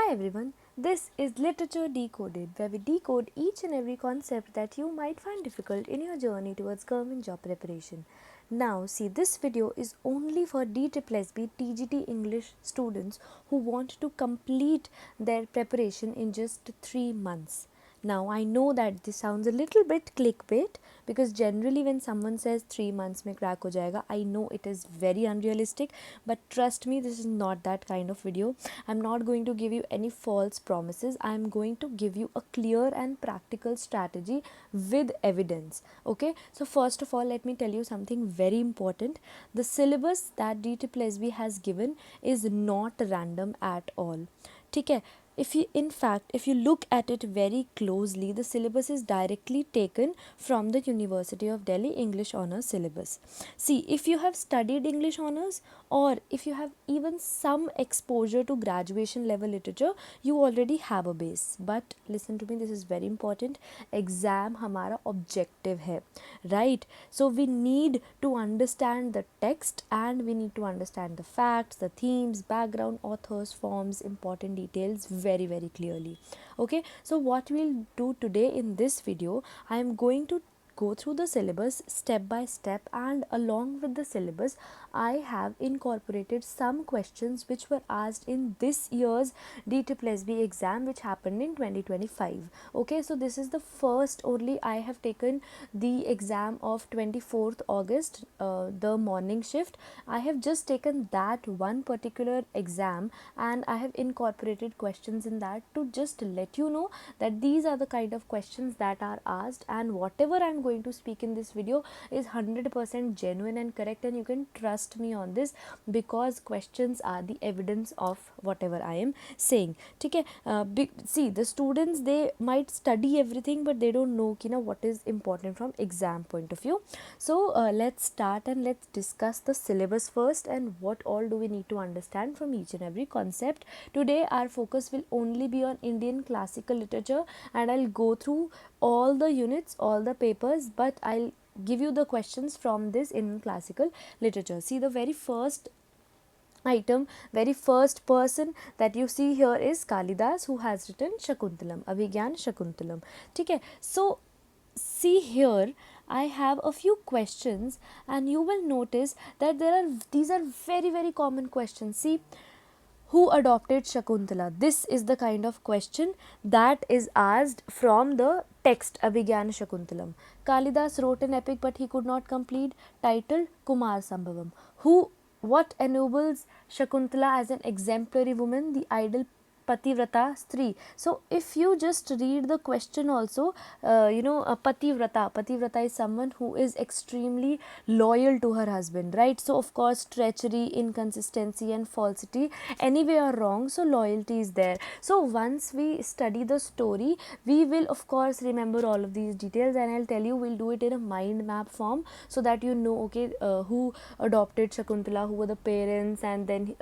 Hi everyone, this is Literature Decoded, where we decode each and every concept that you might find difficult in your journey towards government job preparation. Now, see, this video is only for DSSSB TGT English students who want to complete their preparation in just 3 months. Now, I know that this sounds a little bit clickbait because generally when someone says 3 months mein crack ho jayega, I know it is very unrealistic, but trust me, this is not that kind of video. I'm not going to give you any false promises. I'm going to give you a clear and practical strategy with evidence. Okay, so first of all, let me tell you something very important. The syllabus that DSSSB has given is not random at all. ठीक है, if you look at it very closely, the syllabus is directly taken from the University of Delhi English Honours syllabus. See, if you have studied English Honours or if you have even some exposure to graduation level literature, you already have a base. But listen to me, this is very important. Exam हमारा objective है, right? So we need to understand the text and we need to understand the facts, the themes, background, authors, forms, important details very clearly. Okay, so what we'll do today in this video, I am going to go through the syllabus step by step, and along with the syllabus I have incorporated some questions which were asked in this year's DSSSB exam which happened in 2025. Okay, so this is the first only. I have taken the exam of 24th August, the morning shift. I have just taken that one particular exam and I have incorporated questions in that to just let you know that these are the kind of questions that are asked, and whatever I'm going to speak in this video is 100% genuine and correct, and you can trust me on this because questions are the evidence of whatever I am saying. Okay, see, the students, they might study everything but they don't know what is important from exam point of view. So let's start and let's discuss the syllabus first and what all do we need to understand from each and every concept. Today our focus will only be on Indian classical literature and I'll go through all the units, all the papers, but I'll give you the questions from this Indian classical literature. See, the very first item, very first person that you see here is Kalidas, who has written Shakuntalam, Abhigyan Shakuntalam. Okay, so see here, I have a few questions and you will notice that these are very common questions. See, who adopted Shakuntala? This is the kind of question that is asked from the text Abhigyan Shakuntalam. Kalidas wrote an epic but he could not complete, titled Kumar Sambhavam. What ennobles Shakuntala as an exemplary woman, the ideal Pativrata Stri? So if you just read the question also, Pativrata is someone who is extremely loyal to her husband, right? So of course treachery, inconsistency and falsity anyway are wrong, so loyalty is there. So once we study the story, we will of course remember all of these details, and I'll tell you, we'll do it in a mind map form so that you know, okay, who adopted Shakuntala, who were the parents, and then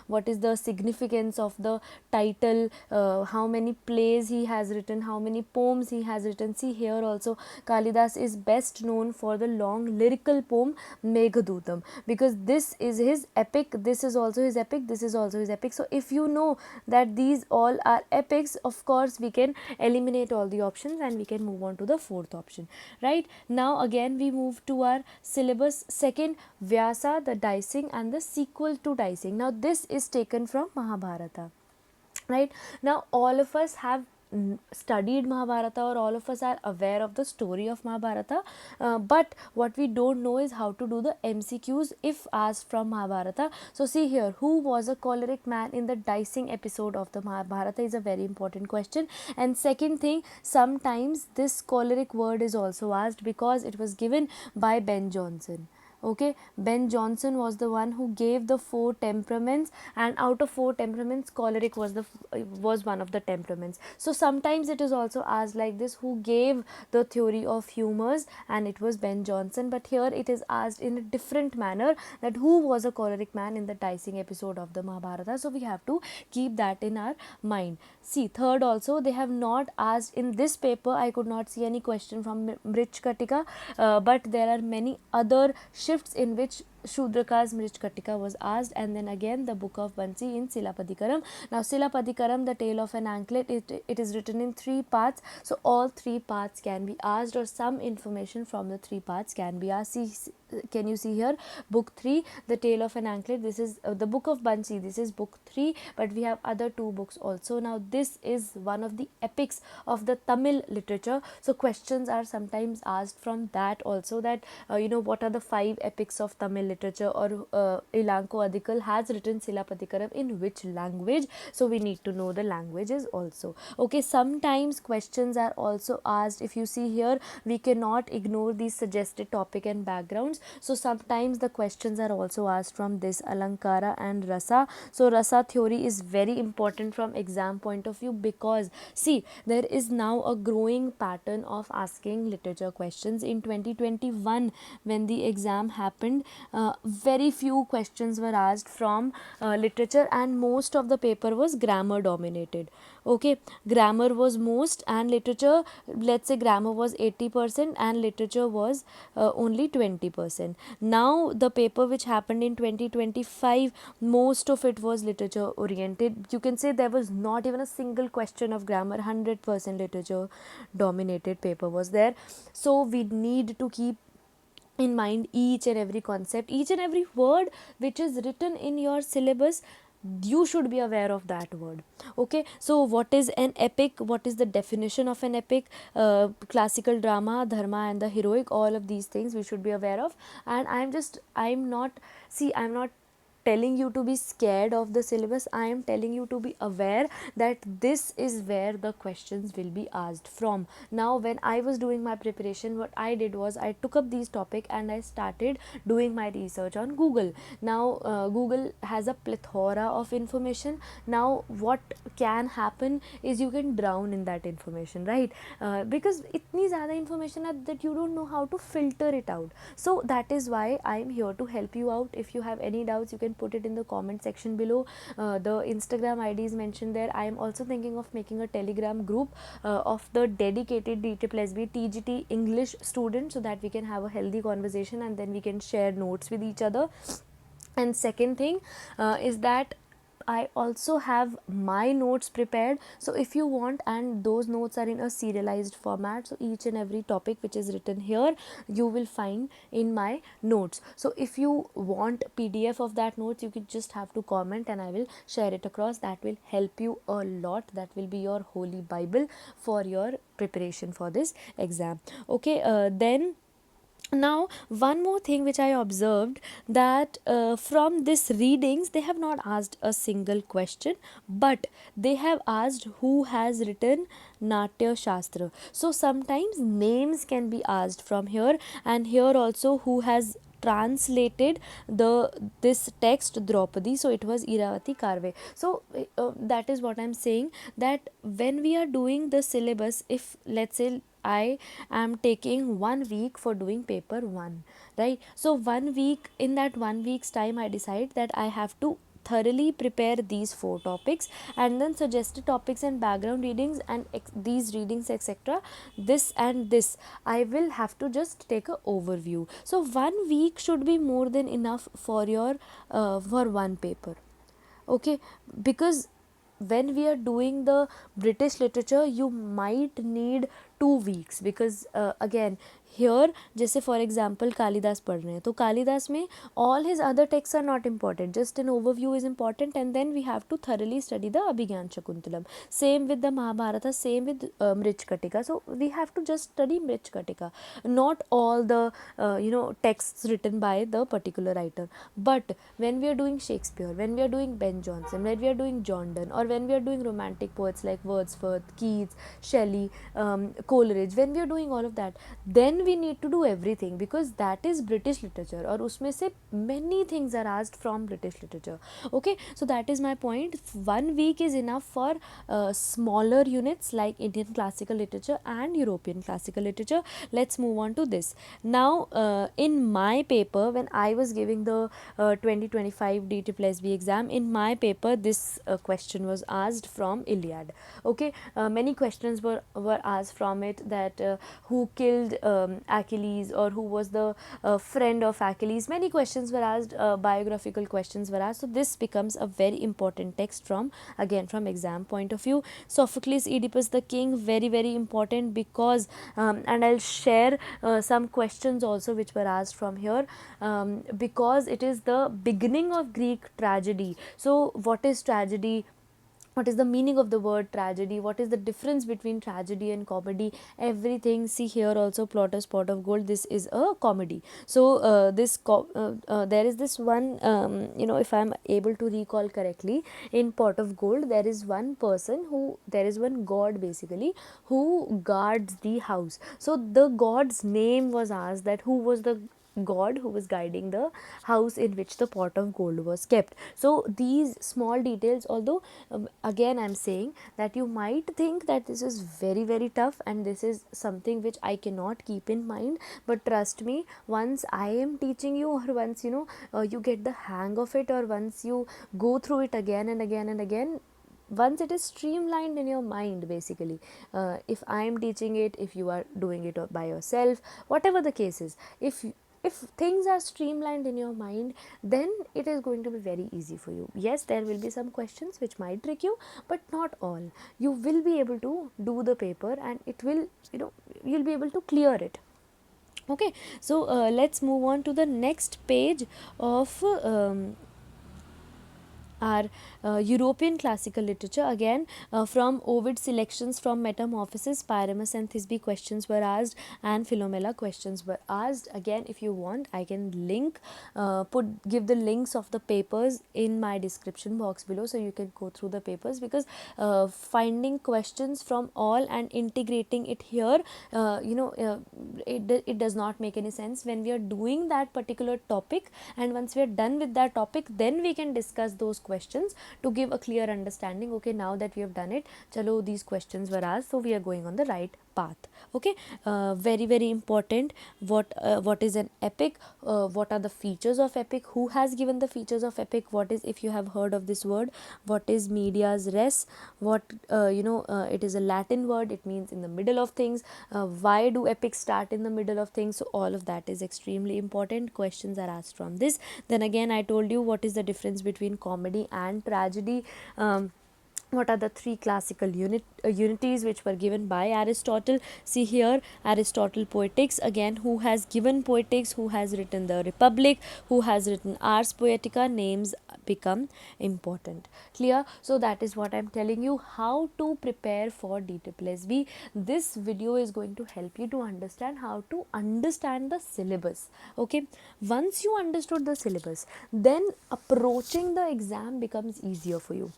what is the significance of the title, how many plays he has written, how many poems he has written. See here also, Kalidas is best known for the long lyrical poem Meghadutam, because this is his epic, this is also his epic, this is also his epic. So if you know that these all are epics, of course we can eliminate all the options and we can move on to the fourth option. Right, now again we move to our syllabus. Second, Vyasa, the dicing and the sequel to dicing. Now this is taken from Mahabharata. Right, now all of us have studied Mahabharata, or all of us are aware of the story of Mahabharata, but what we don't know is how to do the MCQs if asked from Mahabharata. So see here, who was a choleric man in the dicing episode of the Mahabharata is a very important question. And second thing, sometimes this choleric word is also asked because it was given by Ben Jonson. Okay, Ben Jonson was the one who gave the 4 temperaments, and out of 4 temperaments, choleric was one of the temperaments. So sometimes it is also asked like this, who gave the theory of humors, and it was Ben Jonson. But here it is asked in a different manner, that who was a choleric man in the dicing episode of the Mahabharata. So we have to keep that in our mind. See, third also, they have not asked in this paper, I could not see any question from Mrich Katika, but there are many other shifts in which Shudraka's Mrichkatika was asked, and then again the Book of Bansi in Silapadikaram. Now Silapadikaram, the tale of an anklet, it is written in 3 parts, so all 3 parts can be asked, or some information from the 3 parts can be asked. Can you see here, book 3, the tale of an anklet, this is the Book of Bansi, this is book 3, but we have other 2 books also. Now this is one of the epics of the Tamil literature, so questions are sometimes asked from that also, that what are the 5 epics of Tamil literature, or Ilanko Adikal has written Silapadikaram in which language, so we need to know the languages also. Okay, sometimes questions are also asked. If you see here, we cannot ignore these suggested topic and backgrounds, so sometimes the questions are also asked from this Alankara and Rasa. So Rasa theory is very important from exam point of view, because see, there is now a growing pattern of asking literature questions. In 2021, when the exam happened, very few questions were asked from literature, and most of the paper was grammar dominated. Okay, grammar was most, and literature, let's say grammar was 80% and literature was only 20%. Now the paper which happened in 2025, most of it was literature oriented. You can say there was not even a single question of grammar, 100% literature dominated paper was there. So we need to keep in mind each and every concept, each and every word which is written in your syllabus, you should be aware of that word. Okay, so what is an epic, what is the definition of an epic, classical drama, dharma and the heroic, all of these things we should be aware of. And I'm not telling you to be scared of the syllabus, I am telling you to be aware that this is where the questions will be asked from. Now when I was doing my preparation, what I did was I took up these topic and I started doing my research on Google. Now Google has a plethora of information. Now what can happen is you can drown in that information, right? Because itni zyada information है that you don't know how to filter it out. So that is why I am here to help you out. If you have any doubts, you can put it in the comment section below. The Instagram ID is mentioned there. I am also thinking of making a Telegram group of the dedicated DSSSB TGT English students, so that we can have a healthy conversation and then we can share notes with each other. And second thing is that I also have my notes prepared, so if you want, and those notes are in a serialized format, so each and every topic which is written here you will find in my notes. So if you want PDF of that notes, you can just have to comment and I will share it across. That will help you a lot. That will be your holy bible for your preparation for this exam. Okay, then now one more thing which I observed, that from this readings they have not asked a single question, but they have asked who has written Natya Shastra. So sometimes names can be asked from here, and here also who has translated this text Draupadi, so it was Iravati Karve. So that is what I'm saying, that when we are doing the syllabus, if let's say I am taking 1 week for doing paper 1, right? So 1 week, in that 1 week's time I decide that I have to thoroughly prepare these 4 topics, and then suggested topics and background readings and these readings etc, this and this I will have to just take a overview. So 1 week should be more than enough for your for one paper. Okay, because when we are doing the British literature you might need 2 weeks, because again here जैसे for example Kalidas पढ़ रहे हैं, तो कालिदास में all his other texts are not important, just an overview is important, and then we have to thoroughly study the Abhigyan Shakuntalam. Same with the Mahabharata, same with Mrichkatika, so we have to just study Mrichkatika, not all the texts written by the particular writer. But when we are doing Shakespeare, when we are doing Ben Jonson, when we are doing John Donne, or when we are doing romantic poets like Wordsworth, Keats, Shelley, Coleridge, when we are doing all of that, then we need to do everything, because that is British literature और उसमें से many things are asked from British literature. Okay, so that is my point. 1 week is enough for smaller units like Indian classical literature and European classical literature. Let's move on to this. Now in my paper, when I was giving the 2025 DSSSB exam, in my paper this question was asked from Iliad. Okay, many questions were asked from from it, that who killed Achilles, or who was the friend of Achilles. Many questions were asked, biographical questions were asked. So this becomes a very important text from, again, from exam point of view. Sophocles, Oedipus the king, very very important, because and I'll share some questions also which were asked from here, because it is the beginning of Greek tragedy. So what is tragedy? What is the meaning of the word tragedy? What is the difference between tragedy and comedy? Everything. See here also, Plautus Pot of Gold, this is a comedy. So there is this one, if I'm able to recall correctly, in Pot of Gold there is one person who, there is one god basically, who guards the house. So the god's name was asked, that who was the god who was guiding the house in which the pot of gold was kept. So these small details, although again I'm saying that you might think that this is very very tough and this is something which I cannot keep in mind, but trust me, once I am teaching you, or once you get the hang of it, or once you go through it again and again and again, once it is streamlined in your mind basically, if I am teaching it, if you are doing it by yourself, whatever the case is, if things are streamlined in your mind, then it is going to be very easy for you. Yes, there will be some questions which might trick you, but not all. You will be able to do the paper, and it will, you'll be able to clear it. Okay, so let's move on to the next page of our European classical literature. Again, from Ovid, selections from Metamorphoses, Pyramus and Thisbe questions were asked, and Philomela questions were asked. Again, if you want, I can link, give the links of the papers in my description box below, so you can go through the papers, because finding questions from all and integrating it here, it does not make any sense when we are doing that particular topic, and once we are done with that topic, then we can discuss those questions to give a clear understanding. Okay, now that we have done it, chalo, these questions were asked, so we are going on the right path. Okay, very very important. What is an epic? What are the features of epic? Who has given the features of epic? What is, if you have heard of this word, what is medias res? What it is a Latin word, it means in the middle of things. Why do epics start in the middle of things? So all of that is extremely important. Questions are asked from this. Then again, I told you what is the difference between comedy and tragedy. What are the three classical unities which were given by Aristotle? See here, Aristotle Poetics. Again, who has given Poetics? Who has written the Republic? Who has written Ars Poetica? Names become important. Clear? So that is what I am telling you, how to prepare for DSSSB. This video is going to help you to understand how to understand the syllabus. Okay, once you understood the syllabus, then approaching the exam becomes easier for you.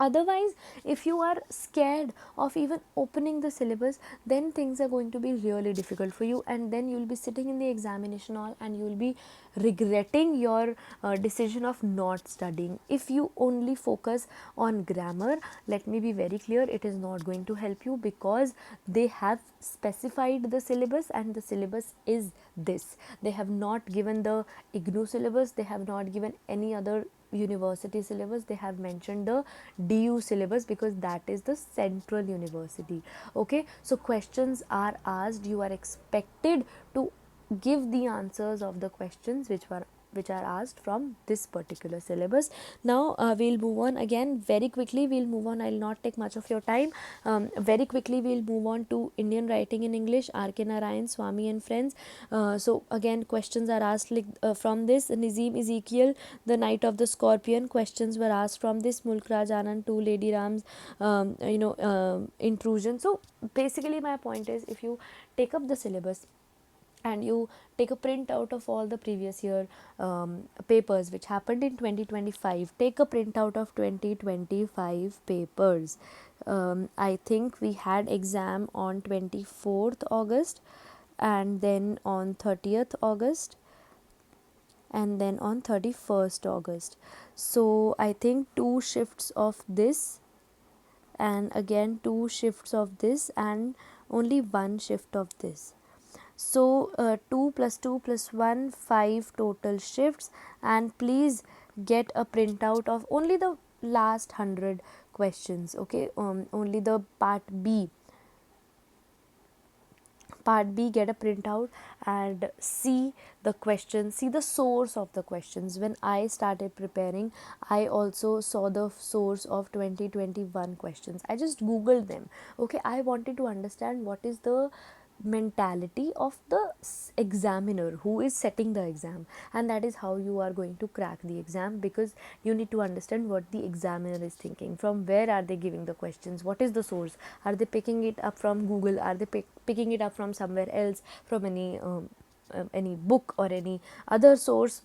Otherwise, if you are scared of even opening the syllabus, then things are going to be really difficult for you, and then you will be sitting in the examination hall and you will be regretting your decision of not studying. If you only focus on grammar, let me be very clear, it is not going to help you, because they have specified the syllabus, and the syllabus is this. They have not given the IGNOU syllabus, they have not given any other university syllabus, they have mentioned the DU syllabus, because that is the central university. Okay, so questions are asked, you are expected to give the answers of the questions which are asked from this particular syllabus. Now we'll move on again very quickly. We'll move on, I'll not take much of your time. Very quickly we'll move on to Indian writing in English, R.K. Narayan, Swami and friends. So again, questions are asked from this. Nizim Ezekiel, The Night of the Scorpion, questions were asked from this. Mulk Raj Anand, Two Lady Rams, intrusion. So basically my point is, if you take up the syllabus and you take a print out of all the previous year papers which happened in 2025, take a print out of 2025 papers. I think we had exam on 24th August, and then on 30th August, and then on 31st August. So I think 2 shifts of this, and again 2 shifts of this, and only 1 shift of this. So 2 plus 2 plus 1, 5 total shifts, and please get a printout of only the last 100 questions. Okay, only the part B. Part B, get a printout and see the questions, see the source of the questions. When I started preparing, I also saw the source of 2021 questions. I just googled them. Okay, I wanted to understand what is the mentality of the examiner who is setting the exam, and that is how you are going to crack the exam, because you need to understand what the examiner is thinking, from where are they giving the questions, what is the source, are they picking it up from Google, are they picking it up from somewhere else, from any book or any other source.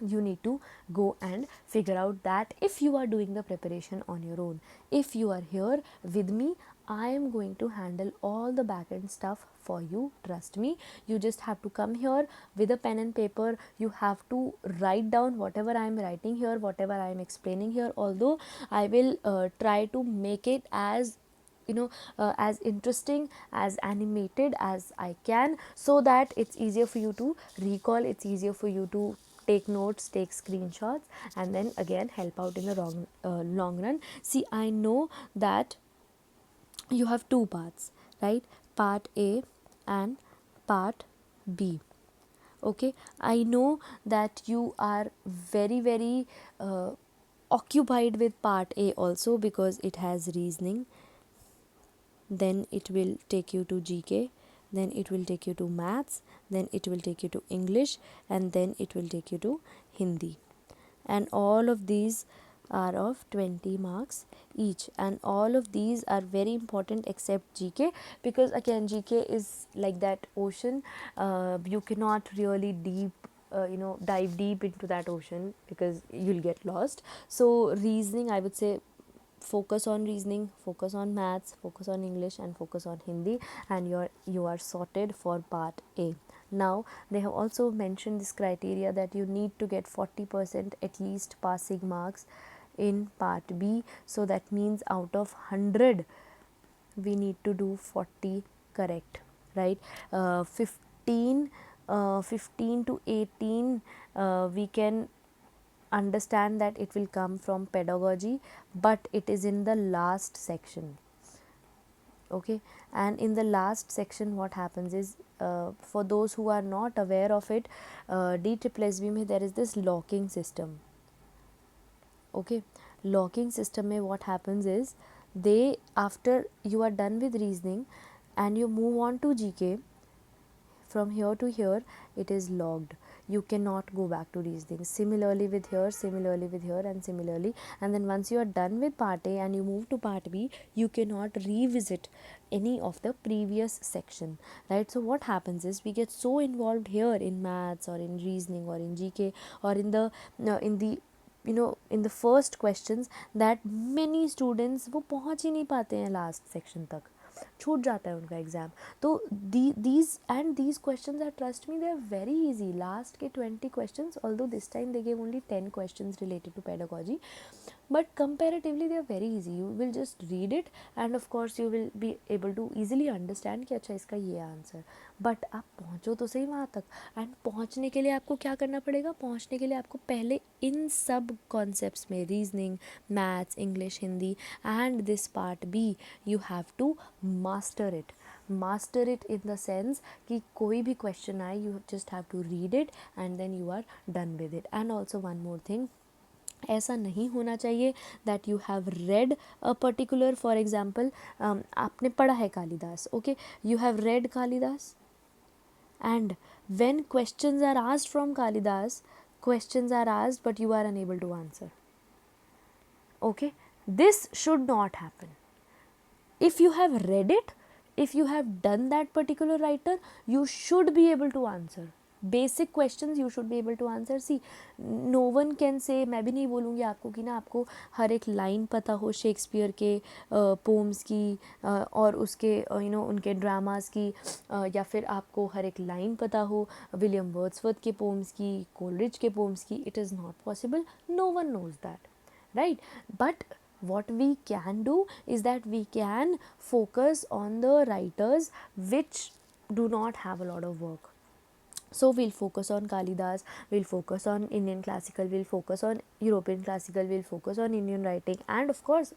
You need to go and figure out that if you are doing the preparation on your own. If you are here with me, I am going to handle all the back end stuff for you. Trust me. You just have to come here with a pen and paper. You have to write down whatever I am writing here, whatever I am explaining here. Although I will try to make it as as interesting, as animated as I can, so that it's easier for you to recall, it's easier for you to take notes, take screenshots, and then again help out in the long run. See, I know that you have two parts, right? Part A and part B. Okay, I know that you are very occupied with part A also, because it has reasoning, then it will take you to GK, then it will take you to maths, then it will take you to English, and then it will take you to Hindi. And all of these are of 20 marks each, and all of these are very important except GK, because again GK is like that ocean. You cannot really dive deep into that ocean, because you'll get lost. So reasoning, I would say, focus on reasoning, focus on maths, focus on English, and focus on Hindi, and you are sorted for part A. Now they have also mentioned this criteria that you need to get 40% at least passing marks in part B. So that means out of 100 we need to do 40 correct, right? 15 to 18 we can understand that it will come from pedagogy, but it is in the last section. Okay, and in the last section what happens is, for those who are not aware of it, DSSSB mein there is this locking system. Okay, locking system mein what happens is, they, after you are done with reasoning and you move on to GK, from here to here it is logged. You cannot go back to reasoning. Similarly with here, similarly with here, and similarly. And then once you are done with part A and you move to part B, you cannot revisit any of the previous section, right? So what happens is, we get so involved here in maths or in reasoning or in GK or in the in the first questions, that many students वो पहुँच ही नहीं पाते हैं last section तक, छूट जाता है उनका एग्ज़ाम. तो these questions are, trust me, they are very easy. Last के 20 questions, although this time they gave only 10 questions related to pedagogy, but comparatively they are very easy. You will just read it and of course you will be able to easily understand कि अच्छा इसका ये answer. But आप पहुँचो तो सही वहाँ तक, एंड पहुँचने के लिए आपको क्या करना पड़ेगा? पहुँचने के लिए आपको पहले इन सब कॉन्सेप्ट्स में, reasoning, maths, English, Hindi and this part B, you have to master it. Master it in the sense कि कोई भी क्वेश्चन आए, you just have to read it and then you are done with it. And also one more thing, ऐसा नहीं होना चाहिए that you have read a particular, for example आपने पढ़ा है Kalidas, okay, you have read Kalidas, and when questions are asked from Kalidas, questions are asked but you are unable to answer. Okay, this should not happen. If you have read it, if you have done that particular writer, you should be able to answer. Basic questions you should be able to answer. See, no one can say, मैं भी नहीं बोलूँगी आपको कि ना आपको हर एक line पता हो शेक्सपियर के पोम्स की और उसके उनके ड्रामास की, या फिर आपको हर एक लाइन पता हो विलियम वर्ड्सवर्थ के पोम्स की, कोलरिज के पोम्स की. It is not possible. No one knows that, right? But what we can do is that we can focus on the writers which do not have a lot of work. So we'll focus on Kalidas, we'll focus on Indian classical, we'll focus on European classical, we'll focus on Indian writing, and of course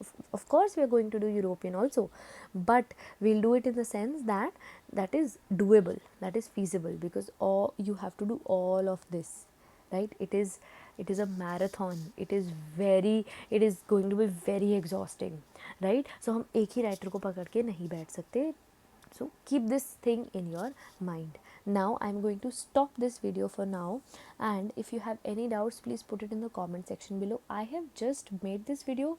we are going to do European also, but we'll do it in the sense that that is doable, that is feasible, because all you have to do all of this, right? It is a marathon. It is going to be very exhausting, right? So हम एक ही writer को पकड़ के नहीं बैठ सकते. So keep this thing in your mind. Now I'm going to stop this video for now, and if you have any doubts, please put it in the comment section below. I have just made this video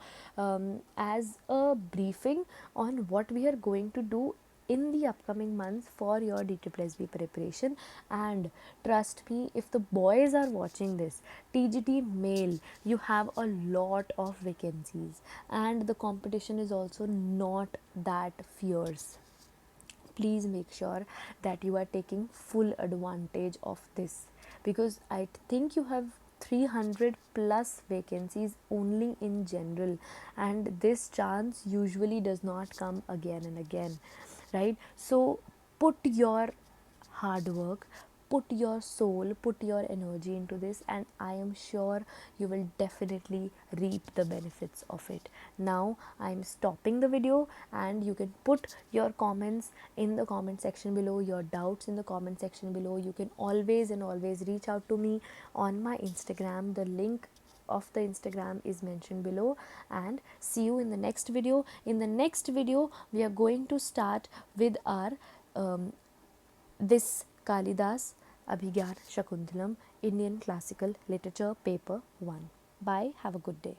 as a briefing on what we are going to do in the upcoming months for your DSSSB preparation. And trust me, if the boys are watching this, TGT male, you have a lot of vacancies, and the competition is also not that fierce. Please make sure that you are taking full advantage of this, because I think you have 300 plus vacancies only in general, and this chance usually does not come again and again, right? So put your hard work, put your soul, put your energy into this, and I am sure you will definitely reap the benefits of it. Now I am stopping the video, and you can put your comments in the comment section below, your doubts in the comment section below. You can always and always reach out to me on my Instagram. The link of the Instagram is mentioned below, and see you in the next video. In the next video we are going to start with our this Kalidas Abhigyan Shakuntalam Indian Classical Literature Paper 1. Bye. Have a good day.